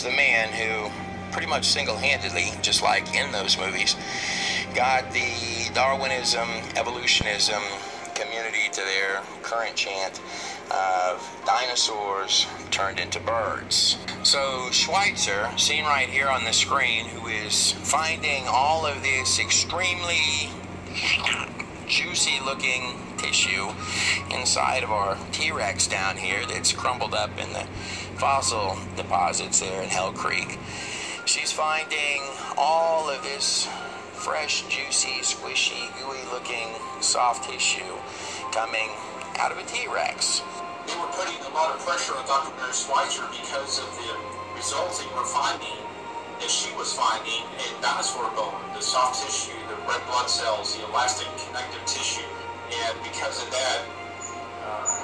is the man who pretty much single-handedly, just like in those movies, got the Darwinism, evolutionism community to their current chant of dinosaurs turned into birds. So Schweitzer, seen right here on the screen, who is finding all of this extremely juicy looking tissue inside of our T-Rex down here that's crumbled up in the fossil deposits there in Hell Creek. She's finding all of this fresh, juicy, squishy, gooey looking soft tissue coming out of a T-Rex. They were putting a lot of pressure on Dr. Mary Schweitzer because of the results they were finding, that she was finding in dinosaur bone, the soft tissue, the red blood cells, the elastic connective tissue. And because of that,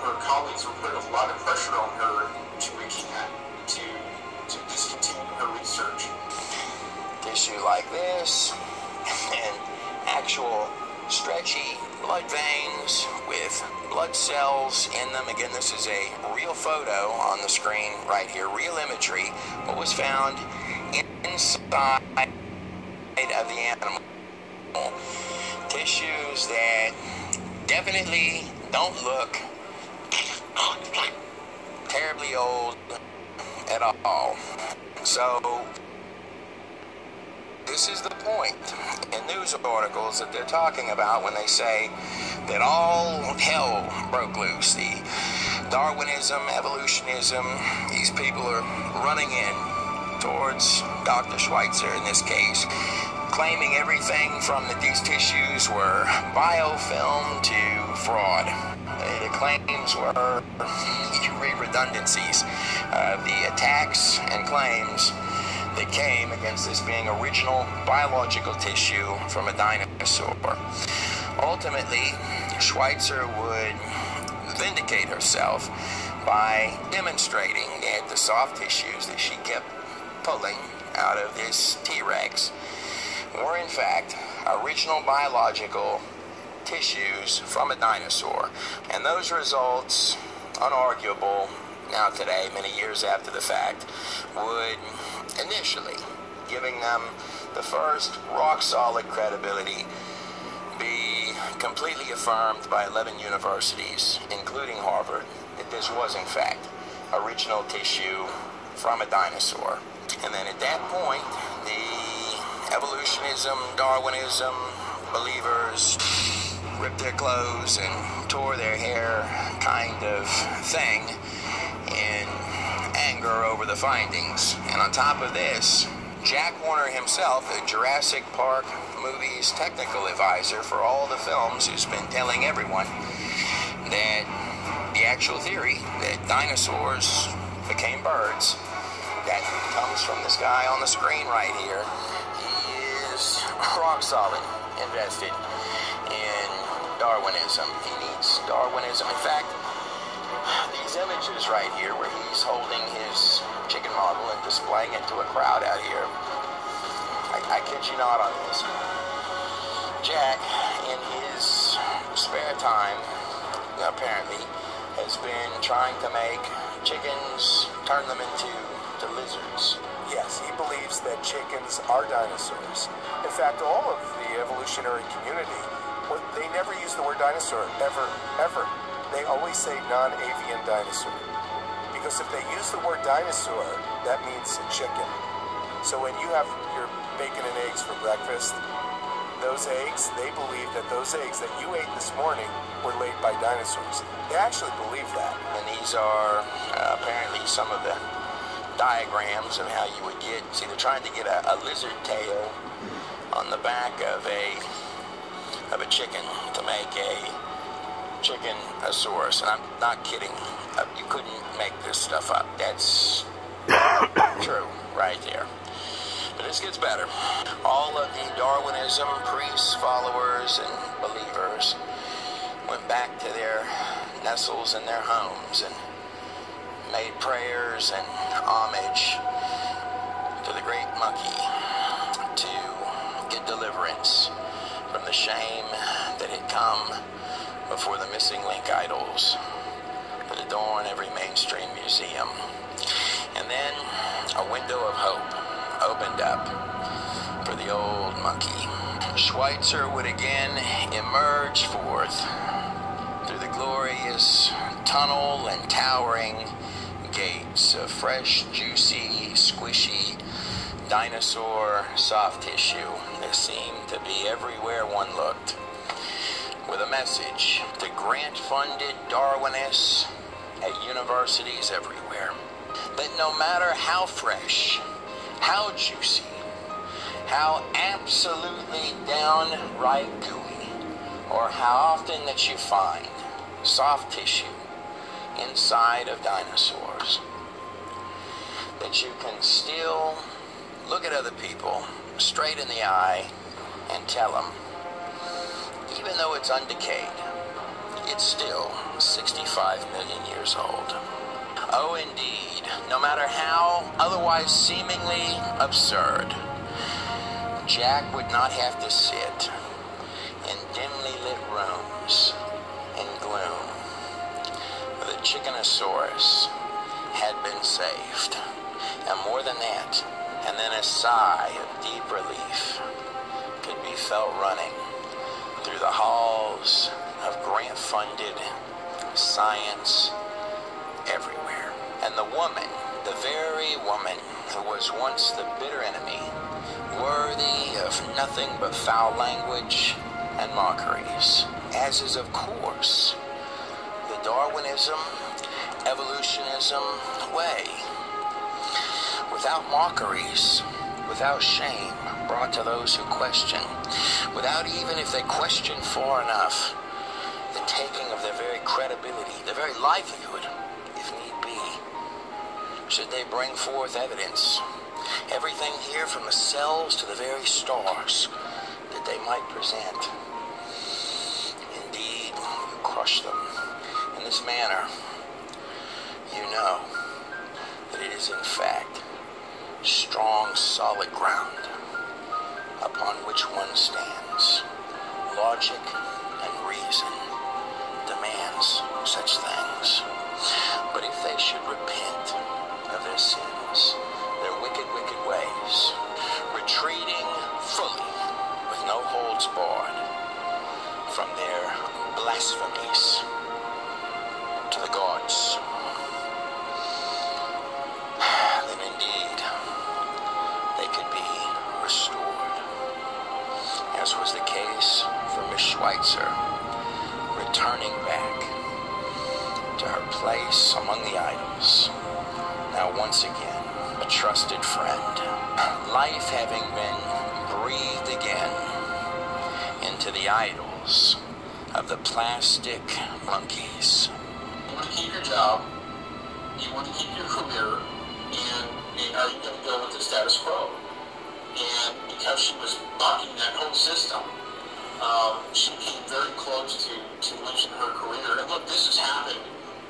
her colleagues were putting a lot of pressure on her to recant, to discontinue her research. Tissue like this, and actual stretchy blood veins with blood cells in them. Again, this is a real photo on the screen right here, real imagery. What was found inside of the animal. Tissues that definitely don't look terribly old at all. So this is the point in news articles that they're talking about when they say that all hell broke loose. The Darwinism, evolutionism, these people are running in towards Dr. Schweitzer in this case, claiming everything from that these tissues were biofilm to fraud. The claims were, you read redundancies of the attacks and claims that came against this being original biological tissue from a dinosaur. Ultimately, Schweitzer would vindicate herself by demonstrating that the soft tissues that she kept pulling out of this T-Rex were in fact original biological tissues from a dinosaur. And those results, unarguable now today, many years after the fact, would initially, giving them the first rock-solid credibility, be completely affirmed by 11 universities, including Harvard, that this was in fact original tissue from a dinosaur. And then at that point, the evolutionism, Darwinism believers ripped their clothes and tore their hair kind of thing in anger over the findings. And on top of this, Jack Warner himself, the Jurassic Park movies technical advisor for all the films, who's been telling everyone that the actual theory that dinosaurs became birds, that comes from this guy on the screen right here. He is rock solid invested in Darwinism. He needs Darwinism. In fact, these images right here where he's holding his chicken model and displaying it to a crowd out here, I kid you not on this. Jack, in his spare time, apparently, has been trying to make chickens, turn them into lizards. Yes, he believes that chickens are dinosaurs. In fact, all of the evolutionary community, they never use the word dinosaur, ever. They always say non-avian dinosaur. Because if they use the word dinosaur, that means a chicken. So when you have your bacon and eggs for breakfast, those eggs, they believe that those eggs that you ate this morning were laid by dinosaurs. They actually believe that. And these are apparently some of the diagrams of how you would get, see, they're trying to get a lizard tail on the back of a chicken to make a chicken-osaurus. And I'm not kidding. You couldn't make this stuff up. That's true right there. But this gets better. All of the Darwinism priests, followers, and believers went back to their nestles in their homes and made prayers and homage to the great monkey to get deliverance from the shame that had come before the missing link idols that adorn every mainstream museum. And then A window of hope opened up for the old monkey. Schweitzer would again emerge forth through the glorious tunnel and towering gates of fresh, juicy, squishy dinosaur soft tissue that seemed to be everywhere one looked, with a message to grant-funded Darwinists at universities everywhere. That no matter how fresh, how juicy, how absolutely downright gooey, or how often that you find soft tissue inside of dinosaurs, that you can still look at other people straight in the eye and tell them, even though it's undecayed, it's still 65 million years old. Oh, indeed, no matter how otherwise seemingly absurd, Jack would not have to sit in dimly lit rooms in gloom. The Chickenosaurus had been saved, and more than that, and then a sigh of deep relief could be felt running through the halls of grant-funded science everywhere. And the woman, the very woman who was once the bitter enemy, worthy of nothing but foul language and mockeries, as is of course the Darwinism, evolutionism way, without mockeries, without shame brought to those who question, without, even if they question far enough, the taking of their very credibility, their very livelihood, if need be, should they bring forth evidence, everything here from the cells to the very stars, that they might present. Indeed, you crush them in this manner, you know that it is in fact strong, solid ground upon which one stands. Logic and reason demands such things. But if they should repent of their sins, their wicked, wicked ways, retreating fully with no holds barred from their blasphemies to the gods, then indeed they could be restored, as was the case for Miss Schweitzer, returning back to her place among the idols, now once again a trusted friend, life having been breathed again into the idols of the plastic monkeys. You want to keep your job, you want to keep your career, and are you going to go with the status quo? And because she was bucking that whole system, she came very close to losing her career. And look, this has happened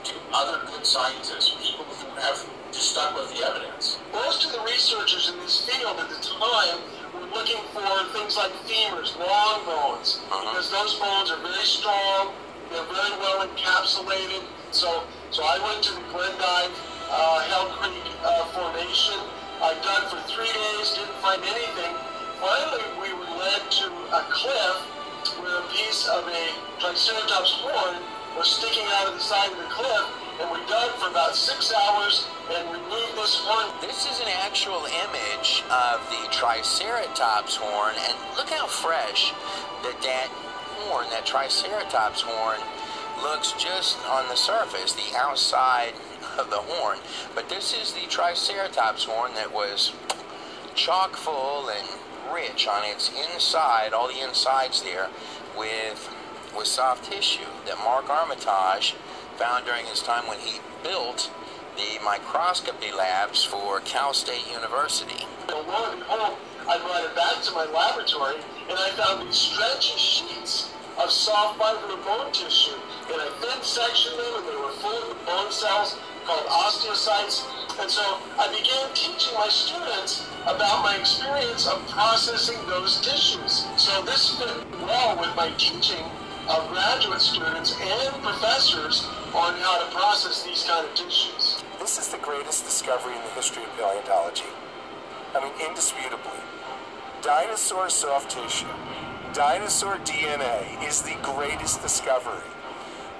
to other good scientists, people who have just stuck with the evidence. Most of the researchers in this field at the time were looking for things like femurs, long bones, because those bones are very strong, they're very well encapsulated. So I went to the Glendive Hell Creek Formation. I dug for 3 days, didn't find anything. Finally, we were led to a cliff where a piece of a Triceratops horn was sticking out of the side of the cliff, and we dug for about 6 hours and removed this horn. This is an actual image of the Triceratops horn, and look how fresh that horn, that Triceratops horn, looks just on the surface, the outside of the horn. But this is the Triceratops horn that was chock full and rich on its inside, all the insides there, with soft tissue that Mark Armitage found during his time when he built the microscopy labs for Cal State University. Lo and behold, I brought it back to my laboratory, and I found these stretchy sheets of soft fiber bone tissue, and I thin sectioned them, and they were full of bone cells called osteocytes. And so I began teaching my students about my experience of processing those tissues. So this fit well with my teaching of graduate students and professors on how to process these kind of tissues. This is the greatest discovery in the history of paleontology. I mean, indisputably. Dinosaur soft tissue, dinosaur DNA is the greatest discovery.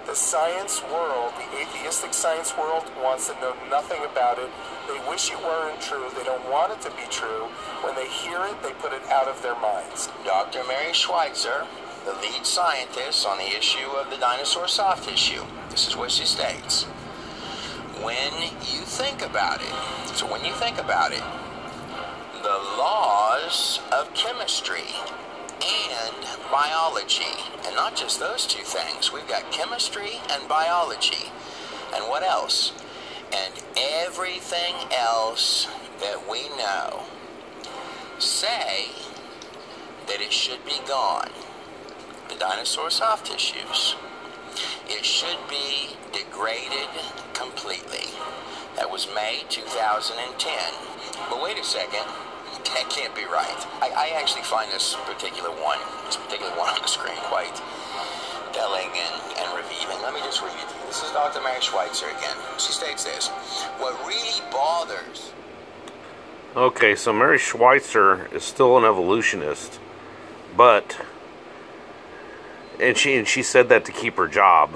The science world, the atheistic science world, wants to know nothing about it. They wish it weren't true. They don't want it to be true. When they hear it, they put it out of their minds. Dr. Mary Schweitzer, the lead scientist on the issue of the dinosaur soft tissue, this is what she states. When you think about it, the laws of chemistry and biology, and not just those two things. We've got chemistry and biology. And what else? And everything else that we know say that it should be gone. The dinosaur soft tissues. It should be degraded completely. That was May 2010. But wait a second. That can't be right. I actually find this particular one on the screen quite telling and revealing. Let me just read it to you. This is Dr. Mary Schweitzer again. She states this. What really bothers... Okay, so Mary Schweitzer is still an evolutionist, but... And she said that to keep her job.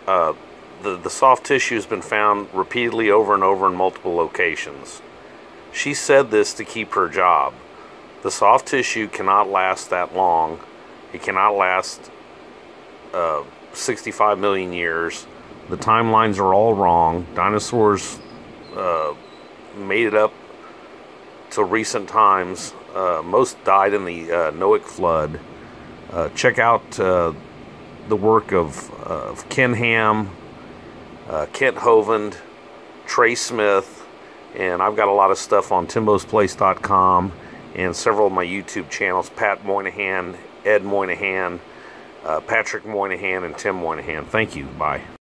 The soft tissue has been found repeatedly over and over in multiple locations. She said this to keep her job. The soft tissue cannot last that long. It cannot last 65 million years. The timelines are all wrong. Dinosaurs made it up to recent times. Most died in the Noahic flood. Check out the work of Ken Ham, Kent Hovind, Trey Smith, and I've got a lot of stuff on timbosplace.com and several of my YouTube channels, Pat Moynihan, Ed Moynihan, Patrick Moynihan, and Tim Moynihan. Thank you. Bye.